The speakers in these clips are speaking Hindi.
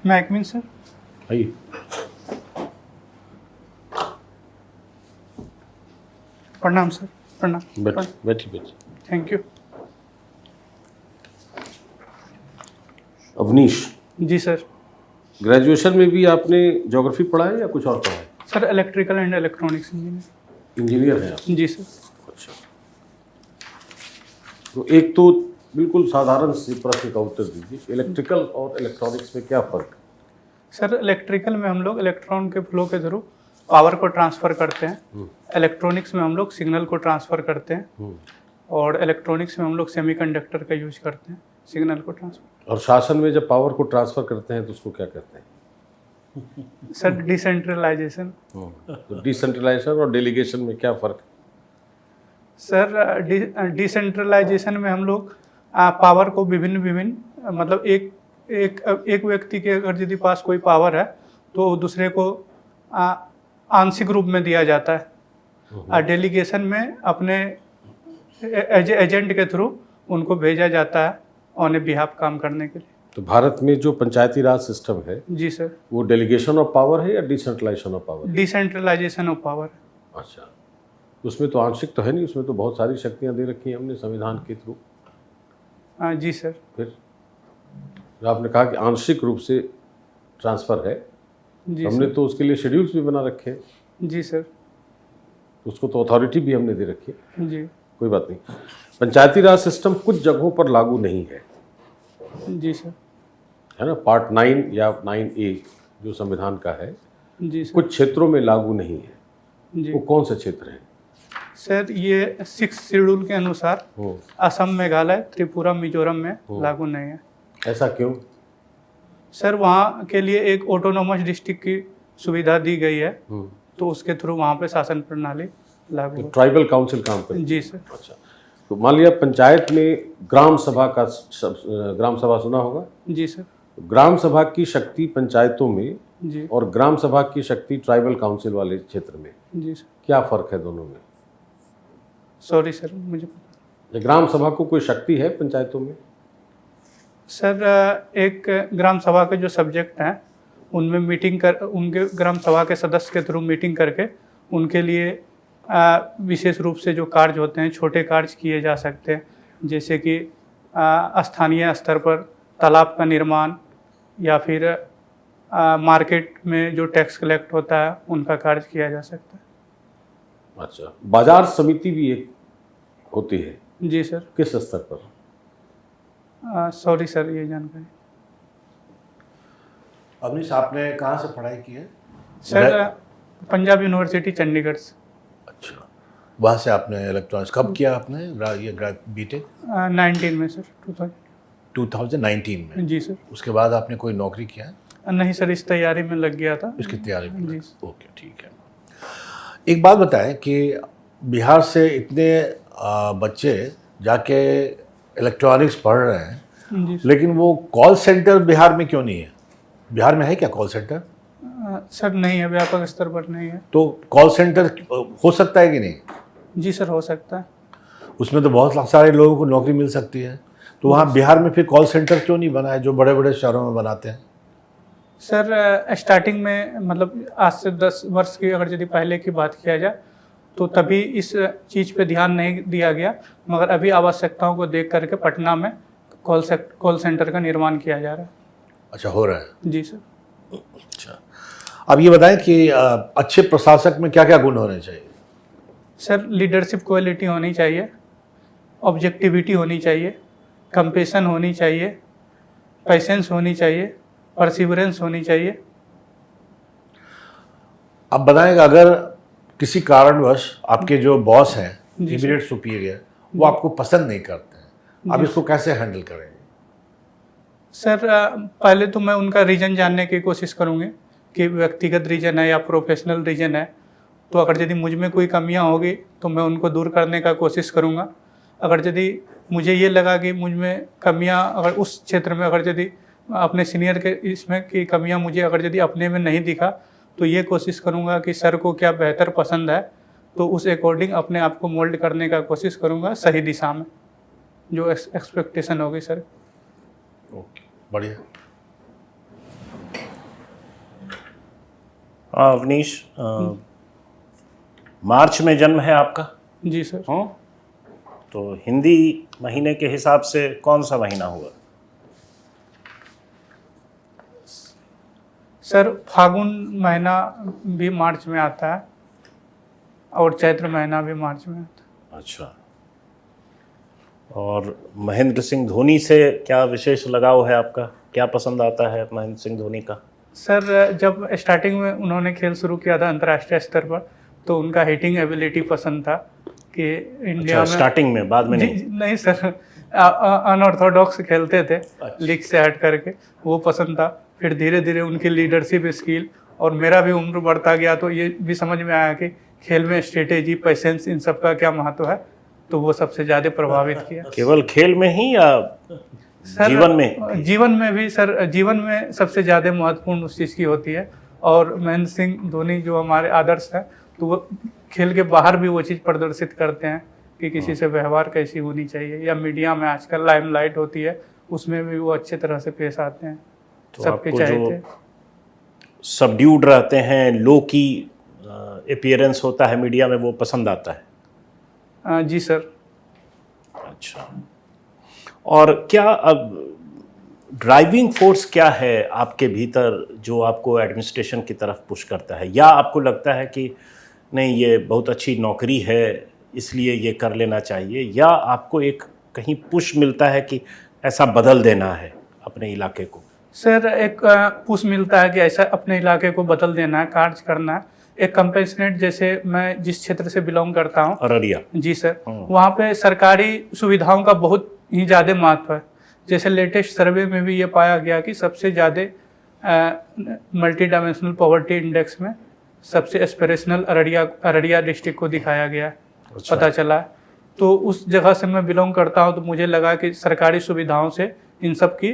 मैकमिन सर। आइए। प्रणाम सर। प्रणाम। बैठिए। Thank you. अवनीश, जी सर। ग्रेजुएशन में भी आपने ज्योग्राफी पढ़ा है या कुछ और पढ़ा है? Sir electrical and electronics engineer. Engineer हैं आप? जी सर। अच्छा, तो एक तो बिल्कुल साधारण सी प्रश्न का उत्तर दीजिए, इलेक्ट्रिकल और इलेक्ट्रॉनिक्स में क्या फ़र्क है? सर इलेक्ट्रिकल में हम लोग इलेक्ट्रॉन के फ्लो के थ्रू पावर को ट्रांसफ़र करते हैं। इलेक्ट्रॉनिक्स में हम लोग सिग्नल को ट्रांसफ़र करते हैं। और इलेक्ट्रॉनिक्स में हम लोग सेमीकंडक्टर का यूज करते हैं सिग्नल को ट्रांसफ़र। और शासन में जब पावर को ट्रांसफ़र करते हैं तो उसको क्या कहते हैं? Sir decentralisation. तो डिसेंट्रलाइजेशन और डेलीगेशन में क्या फ़र्क है? सर डिसेंट्रलाइजेशन में हम लोग पावर को विभिन्न मतलब एक व्यक्ति के अगर यदि पास कोई पावर है तो दूसरे को आंशिक रूप में दिया जाता है। डेलीगेशन में अपने एजेंट के थ्रू उनको भेजा जाता है ऑन बिहाफ काम करने के लिए। तो भारत में जो पंचायती राज सिस्टम है, जी सर, वो डेलीगेशन ऑफ पावर है या decentralisation of power? Decentralisation of power. अच्छा, उसमें तो आंशिक तो है नहीं, उसमें तो बहुत सारी शक्तियां दे रखी हैं हमने संविधान के थ्रू। जी सर। फिर जो आपने कहा कि आंशिक रूप से ट्रांसफ़र है, जी हमने सर। तो उसके लिए शेड्यूल्स भी बना रखे हैं, जी सर। उसको तो अथॉरिटी भी हमने दे रखी है। जी। कोई बात नहीं। पंचायती राज सिस्टम कुछ जगहों पर लागू नहीं है, जी सर। है ना? पार्ट 9 या 9A जो संविधान का है, जी सर। कुछ क्षेत्रों में लागू नहीं है। जी वो कौन से क्षेत्र हैं? सर ये 6 शेड्यूल के अनुसार असम, मेघालय, त्रिपुरा, मिजोरम में लागू नहीं है। ऐसा क्यों? सर वहाँ के लिए एक ऑटोनोमस डिस्ट्रिक्ट की सुविधा दी गई है, तो उसके थ्रू वहाँ पे शासन प्रणाली लागू तो है। ट्राइबल काउंसिल काम करती है? जी सर। अच्छा, तो मान लिया पंचायत में ग्राम सभा का ग्राम सभा सुना होगा? जी सर। ग्राम सभा की शक्ति पंचायतों में जी। और ग्राम सभा की शक्ति ट्राइबल काउंसिल वाले क्षेत्र में जी सर। क्या फ़र्क है दोनों में? सॉरी सर, मुझे या ग्राम सभा को कोई शक्ति है पंचायतों में? सर एक ग्राम सभा के जो सब्जेक्ट हैं उनमें उनके ग्राम सभा के सदस्य के थ्रू मीटिंग करके उनके लिए विशेष रूप से जो कार्य होते हैं, छोटे कार्य किए जा सकते हैं, जैसे कि स्थानीय स्तर पर तालाब का निर्माण या फिर मार्केट में जो टैक्स कलेक्ट होता है उनका कार्य किया जा सकता है। अच्छा, बाजार समिति भी एक होती है? जी सर। किस स्तर पर? सॉरी सर, ये जानकारी। अवनीश, आपने कहाँ से पढ़ाई की है? सर पंजाब यूनिवर्सिटी चंडीगढ़ से। अच्छा, वहाँ से आपने इलेक्ट्रॉनिक्स कब किया आपने ये बीटेक? 19 में सर, 2019 में? जी सर। उसके बाद आपने कोई नौकरी किया है? नहीं सर, इस तैयारी में लग गया था। इसकी तैयारी में? जी। ओके, ठीक है। एक बात बताएं कि बिहार से इतने बच्चे जाके इलेक्ट्रॉनिक्स पढ़ रहे हैं, जी सर। लेकिन वो कॉल सेंटर बिहार में क्यों नहीं है? बिहार में है क्या कॉल सेंटर? सर नहीं है, व्यापक स्तर पर नहीं है। तो कॉल सेंटर हो सकता है कि नहीं? जी सर, हो सकता है। उसमें तो बहुत सारे लोगों को नौकरी मिल सकती है, तो वहाँ बिहार में फिर कॉल सेंटर क्यों नहीं बना है जो बड़े बड़े शहरों में बनाते हैं? सर स्टार्टिंग में मतलब आज से 10 वर्ष की अगर यदि पहले की बात किया जाए तो तभी इस चीज़ पे ध्यान नहीं दिया गया, मगर अभी आवश्यकताओं को देख करके पटना में कॉल सेंटर का निर्माण किया जा रहा है। अच्छा, हो रहा है? जी सर। अच्छा, अब ये बताएं कि अच्छे प्रशासक में क्या क्या गुण होने चाहिए? सर लीडरशिप क्वालिटी होनी चाहिए, ऑब्जेक्टिविटी होनी चाहिए, कंपेशन होनी चाहिए, पेशेंस होनी चाहिए, परसिवरेंस होनी चाहिए। अब बताएं कि अगर किसी कारणवश आपके जो बॉस हैं, जी सर। इमीडिएट सुपीरियर, वो आपको पसंद नहीं करते हैं, अब जी इसको कैसे हैंडल करेंगे? सर पहले तो मैं उनका रीज़न जानने की कोशिश करूँगी कि व्यक्तिगत रीज़न है या प्रोफेशनल रीज़न है, तो अगर यदि मुझ में कोई कमियां होगी तो मैं उनको दूर करने का कोशिश करूँगा। अगर यदि मुझे ये लगा कि मुझ में कमियां अगर उस क्षेत्र में अगर यदि अपने सीनियर के इसमें की कमियां मुझे अगर यदि अपने में नहीं दिखा तो ये कोशिश करूँगा कि सर को क्या बेहतर पसंद है, तो उस अकॉर्डिंग अपने आप को मोल्ड करने का कोशिश करूँगा सही दिशा में, जो एक्सपेक्टेशन होगी सर। ओके, बढ़िया। हाँ अवनीश, मार्च में जन्म है आपका? जी सर। हाँ, तो हिंदी महीने के हिसाब से कौन सा महीना हुआ? सर फागुन महीना भी मार्च में आता है और चैत्र महीना भी मार्च में आता है। अच्छा, और महेंद्र सिंह धोनी से क्या विशेष लगाव है आपका? क्या पसंद आता है महेंद्र सिंह धोनी का? सर जब स्टार्टिंग में उन्होंने खेल शुरू किया था अंतर्राष्ट्रीय स्तर पर, तो उनका हिटिंग एबिलिटी पसंद था कि इंडिया अच्छा, में। स्टार्टिंग में, बाद में जी नहीं? नहीं सर, अनऑर्थोडॉक्स खेलते थे लीग से हट करके, वो पसंद था। फिर धीरे धीरे उनकी लीडरशिप स्किल, और मेरा भी उम्र बढ़ता गया तो ये भी समझ में आया कि खेल में स्ट्रेटेजी, पेशेंस, इन सब का क्या महत्व है, तो वो सबसे ज़्यादा प्रभावित किया। केवल खेल में ही या सर जीवन में? जीवन में भी सर, जीवन में सबसे ज़्यादा महत्वपूर्ण उस चीज़ की होती है। और महेंद्र सिंह धोनी जो हमारे आदर्श हैं, तो वो खेल के बाहर भी वो चीज़ प्रदर्शित करते हैं कि किसी से व्यवहार कैसी होनी चाहिए, या मीडिया में आजकल लाइमलाइट होती है उसमें भी वो अच्छे तरह से पेश आते हैं। तो सबके आपको चाहते जो हैं। सबड्यूड रहते हैं, लो की अपीयरेंस होता है मीडिया में, वो पसंद आता है? जी सर। अच्छा, और क्या अब ड्राइविंग फोर्स क्या है आपके भीतर जो आपको एडमिनिस्ट्रेशन की तरफ पुश करता है? या आपको लगता है कि नहीं ये बहुत अच्छी नौकरी है इसलिए ये कर लेना चाहिए, या आपको एक कहीं पुश मिलता है कि ऐसा बदल देना है अपने इलाके को? सर एक पुश मिलता है कि ऐसा अपने इलाके को बदल देना है, कार्य करना है। एक कंपेशनेट, जैसे मैं जिस क्षेत्र से बिलोंग करता हूँ, अररिया। जी सर, वहाँ पे सरकारी सुविधाओं का बहुत ही ज़्यादा महत्व है। जैसे लेटेस्ट सर्वे में भी ये पाया गया कि सबसे ज़्यादा मल्टी डायमेंशनल पॉवर्टी इंडेक्स में सबसे एस्पिरेशनल अररिया डिस्ट्रिक्ट को दिखाया गया है। अच्छा। पता चला है। तो उस जगह से मैं बिलोंग करता हूँ, तो मुझे लगा कि सरकारी सुविधाओं से इन सब की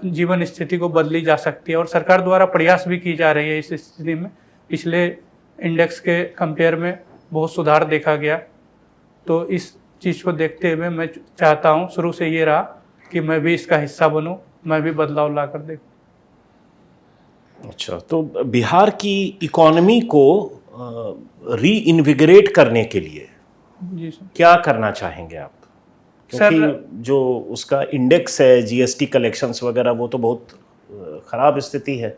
जीवन स्थिति को बदली जा सकती है, और सरकार द्वारा प्रयास भी की जा रही है इस स्थिति में। पिछले इंडेक्स के कंपेयर में बहुत सुधार देखा गया। तो इस चीज़ को देखते हुए मैं चाहता हूँ, शुरू से ये रहा कि मैं भी इसका हिस्सा बनूँ, मैं भी बदलाव ला कर देखूँ। अच्छा, तो बिहार की इकोनॉमी को री इन्विगरेट करने के लिए जी सर। क्या करना चाहेंगे आप? क्योंकि जो उसका इंडेक्स है जीएसटी कलेक्शंस वगैरह, वो तो बहुत ख़राब स्थिति है।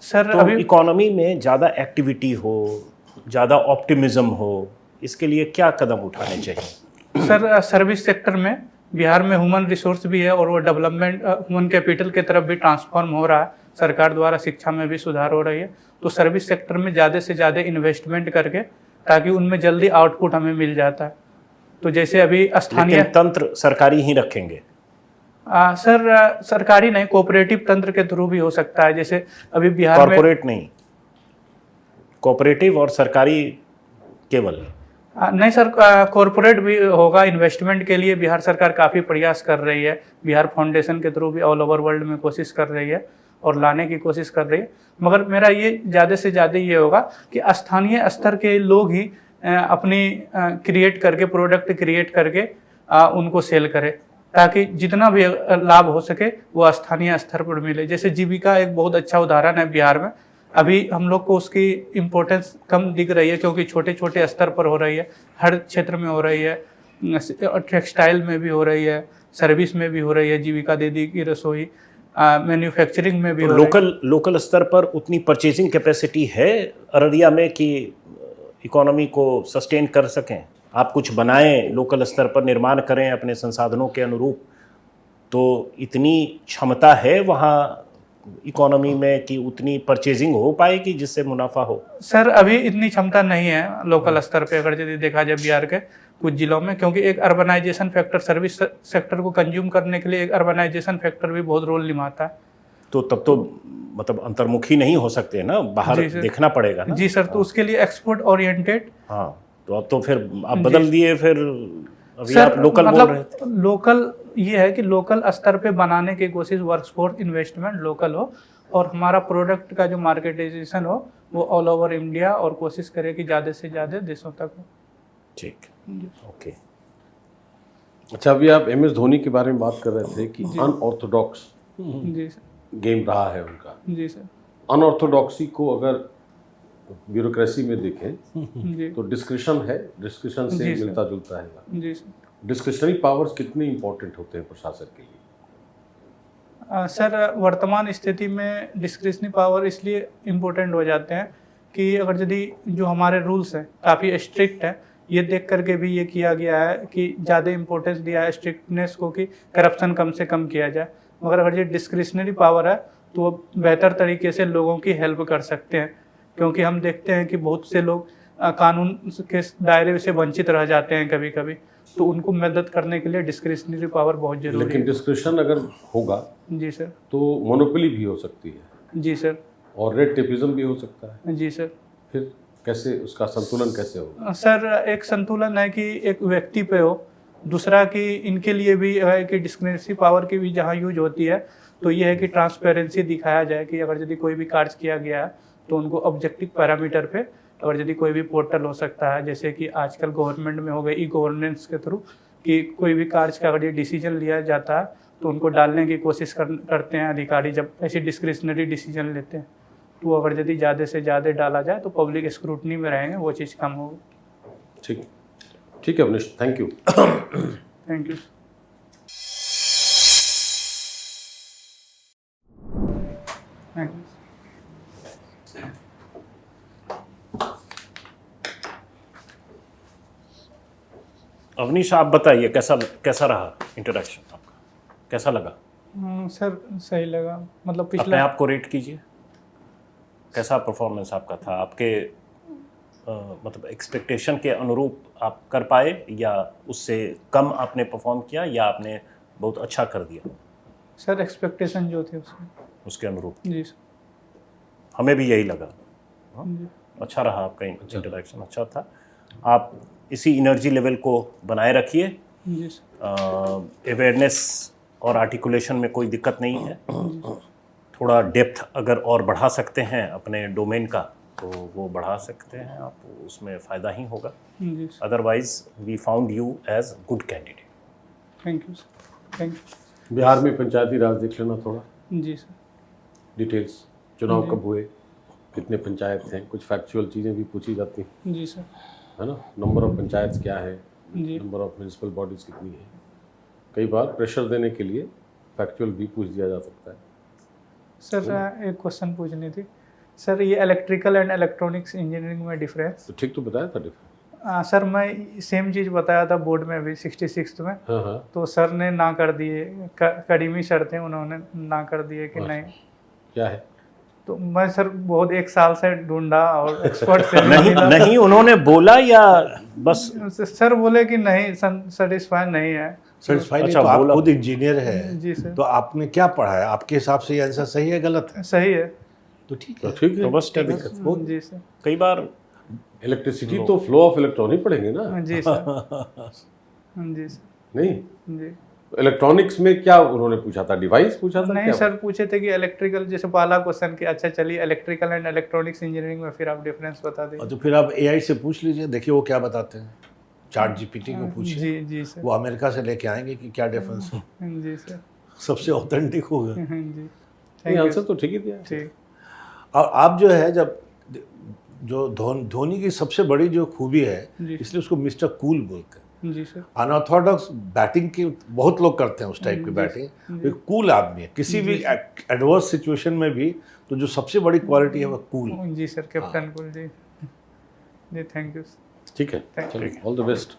सर तो अभी इकोनॉमी में ज़्यादा एक्टिविटी हो, ज़्यादा ऑप्टिमिज्म हो, इसके लिए क्या कदम उठाने चाहिए? सर सर्विस सेक्टर में बिहार में ह्यूमन रिसोर्स भी है, और वो डेवलपमेंट ह्यूमन कैपिटल की तरफ भी ट्रांसफॉर्म हो रहा है। सरकार द्वारा शिक्षा में भी सुधार हो रही है। तो सर्विस सेक्टर में ज़्यादा से ज़्यादा इन्वेस्टमेंट करके, ताकि उनमें जल्दी आउटपुट हमें मिल जाता है। तो जैसे अभी स्थानीय लेकिन तंत्र सरकारी ही रखेंगे? सर सरकारी नहीं, कोऑपरेटिव तंत्र के थ्रू भी हो सकता है। जैसे अभी बिहार में कॉर्पोरेट नहीं, कोऑपरेटिव और सरकारी केवल? नहीं सर, कॉरपोरेट भी होगा। इन्वेस्टमेंट के लिए बिहार सरकार काफ़ी प्रयास कर रही है। बिहार फाउंडेशन के थ्रू भी ऑल ओवर वर्ल्ड में कोशिश कर रही है और लाने की कोशिश कर रही है। मगर मेरा ये ज़्यादा से ज़्यादा ये होगा कि स्थानीय स्तर के लोग ही अपनी क्रिएट करके, प्रोडक्ट क्रिएट करके उनको सेल करें, ताकि जितना भी लाभ हो सके वो स्थानीय स्तर पर मिले। जैसे जीविका एक बहुत अच्छा उदाहरण है बिहार में। अभी हम लोग को उसकी इम्पोर्टेंस कम दिख रही है, क्योंकि छोटे छोटे स्तर पर हो रही है, हर क्षेत्र में हो रही है। टेक्सटाइल में भी हो रही है, सर्विस में भी हो रही है, जीविका दीदी की रसोई, मैन्युफैक्चरिंग में भी हो रही है। लोकल स्तर पर उतनी परचेजिंग कैपेसिटी है अररिया में कि इकोनॉमी को सस्टेन कर सकें? आप कुछ बनाएं, लोकल स्तर पर निर्माण करें अपने संसाधनों के अनुरूप, तो इतनी क्षमता है वहाँ इकोनॉमी में कि उतनी परचेजिंग हो पाएगी जिससे मुनाफा हो? सर अभी इतनी क्षमता नहीं है लोकल स्तर पे, अगर यदि देखा जाए बिहार के कुछ जिलों में, क्योंकि एक अर्बनाइजेशन फैक्टर, सर्विस सेक्टर को कंज्यूम करने के लिए एक अर्बनाइजेशन फैक्टर भी बहुत रोल निभाता है। तो तब तो मतलब अंतर्मुखी नहीं हो सकते ना, बाहर देखना पड़ेगा ना। जी सर, तो उसके लिए एक्सपोर्ट ओरिएंटेड। हाँ, तो अब तो फिर आप बदल दिए, फिर अभी सर आप लोकल बोल रहे थे। लोकल ये है कि लोकल स्तर पे बनाने की कोशिश, वर्कफोर्स इन्वेस्टमेंट लोकल हो, और हमारा प्रोडक्ट का जो मार्केटाइजेशन हो वो ऑल ओवर इंडिया, और कोशिश करें कि ज़्यादा से ज़्यादा देशों तक हो। ठीक, ओके। अच्छा, अभी आप MS धोनी के बारे में बात कर रहे थे कि अनऑर्थोडॉक्स जी सर। गेम रहा है उनका। जी सर। अनऑर्थोडॉक्सी को अगर ब्यूरोक्रेसी में देखें जी तो डिस्क्रिशन है, डिस्क्रिशन से जी, सर। मिलता जुलता है। जी सर। डिस्क्रिशनरी पावर्स कितने इंपॉर्टेंट होते हैं प्रशासन के लिए? सर वर्तमान स्थिति में डिस्क्रिशनरी पावर इसलिए इम्पोर्टेंट हो जाते हैं कि अगर यदि जो हमारे रूल्स हैं काफ़ी स्ट्रिक्ट है, ये देख करके भी ये किया गया है कि ज़्यादा इम्पोर्टेंस दिया है स्ट्रिक्टनेस को कि करप्शन कम से कम किया जाए। मगर अगर ये डिस्क्रिशनरी पावर है तो वो बेहतर तरीके से लोगों की हेल्प कर सकते हैं, क्योंकि हम देखते हैं कि बहुत से लोग कानून के दायरे से वंचित रह जाते हैं कभी कभी, तो उनको मदद करने के लिए डिस्क्रिशनरी पावर बहुत जरूरी लेकिन है। डिस्क्रिशन अगर होगा जी सर। तो मोनोपोली भी हो सकती है जी सर। और रेड टेपिज्म भी हो सकता है। जी सर। फिर कैसे उसका संतुलन कैसे होगा? सर एक संतुलन है कि एक व्यक्ति पे हो, दूसरा कि इनके लिए भी है कि डिस्क्रिशनरी पावर की भी जहाँ यूज होती है तो ये है कि ट्रांसपेरेंसी दिखाया जाए कि अगर यदि कोई भी कार्य किया गया है तो उनको ऑब्जेक्टिव पैरामीटर पे, और यदि कोई भी पोर्टल हो सकता है जैसे कि आजकल गवर्नमेंट में हो गए ई गवर्नेंस के थ्रू कि कोई भी कार्य का अगर ये डिसीजन लिया जाता है तो उनको डालने की कोशिश करते हैं अधिकारी जब ऐसे डिस्क्रिशनरी डिसीजन लेते हैं। तो अगर यदि ज़्यादा से ज़्यादा डाला जाए तो पब्लिक स्क्रूटनी में रहेंगे, वो चीज़ कम होगी। ठीक, ठीक है Avneesh, thank you. Thank you. Thank you. Avneesh, आप बताइए कैसा कैसा रहा इंटरेक्शन आपका, कैसा लगा? सर सही लगा, मतलब अपने पिछला आप को रेट कीजिए, कैसा परफॉर्मेंस आपका था? आपके मतलब एक्सपेक्टेशन के अनुरूप आप कर पाए या उससे कम आपने परफॉर्म किया या आपने बहुत अच्छा कर दिया? सर एक्सपेक्टेशन जो थे उसके अनुरूप जी सर। हमें भी यही लगा। हाँ? जी अच्छा रहा, आपका इंटरेक्शन अच्छा था। आप इसी एनर्जी लेवल को बनाए रखिए। जी सर। अवेयरनेस और आर्टिकुलेशन में कोई दिक्कत नहीं है। थोड़ा डेप्थ अगर और बढ़ा सकते हैं अपने डोमेन का तो वो बढ़ा सकते हैं आप, उसमें फ़ायदा ही होगा। जी sir. Otherwise we found you as good candidate. Thank you sir. Thank you. Bihar में पंचायती राज देख लेना थोड़ा जी सर। डिटेल्स, चुनाव कब हुए, कितने पंचायत हैं, कुछ फैक्चुअल चीज़ें भी पूछी जाती हैं, जी सर। है ना। नंबर ऑफ पंचायत क्या है, जी नंबर ऑफ म्यूनिसिपल बॉडीज़ कितनी है। कई बार प्रेशर देने के लिए फैक्चुअल भी पूछ दिया जा सकता है। सर एक क्वेश्चन पूछनी थी सर, ये इलेक्ट्रिकल एंड इलेक्ट्रॉनिक्स इंजीनियरिंग में डिफरेंस? तो ठीक तो बताया था डिफरेंस। सर मैं सेम चीज़ बताया था बोर्ड में भी 66 में, हाँ हाँ, तो सर ने ना कर दिए, करीमी सर थे उन्होंने ना कर दिए कि नहीं। क्या है? तो मैं सर बहुत एक साल से ढूंढा और एक्सपर्ट से भी नहीं मिला। नहीं, उन्होंने बोला या बस? सर बोले कि नहीं, सेटिस्फाई नहीं है। सेटिस्फाई नहीं, अच्छा, तो आप बोला। खुद इंजीनियर है जी सर। तो आपने क्या पढ़ा है? आपके हिसाब से ये आंसर सही है गलत है? सही है। तो ठीक तो है। ठीक है, तो बस ठीक है। जी सर। कई बार इलेक्ट्रिसिटी तो फ्लो ऑफ इलेक्ट्रॉन ही पढ़ेंगे ना। जी सर। जी सर। नहीं, जी इलेक्ट्रॉनिक्स में क्या उन्होंने पूछा था? डिवाइस पूछा था नहीं क्या? सर, पूछे थे कि इलेक्ट्रिकल, जैसे पहला क्वेश्चन कि अच्छा चलिए इलेक्ट्रिकल एंड इलेक्ट्रॉनिक्स इंजीनियरिंग में फिर आप डिफरेंस बता और दें। तो फिर आप एआई से पूछ लीजिए, देखिए वो क्या बताते हैं। चैट जीपीटी को पूछिए, जी जी सर। वो अमेरिका से लेके आएंगे कि क्या डिफरेंस है, जी सर। सबसे ऑथेंटिक होगा। जी नहीं, थैंक यू। आंसर तो ठीक ही दिया है। ठीक। और आप जो है, जब जो धोनी की सबसे बड़ी जो खूबी है, जी। इसलिए उसको मिस्टर कूल बोलते हैं। जी सर। अनऑर्थोडॉक्स बैटिंग की बहुत लोग करते हैं, उस टाइप की बैटिंग। एक कूल आदमी है किसी भी एडवर्स सिचुएशन में भी, तो जो सबसे बड़ी क्वालिटी है वो कूल। जी सर, कैप्टन कुल जी। जी थैंक यू। ठीक है, Thank चलो, ऑल द बेस्ट।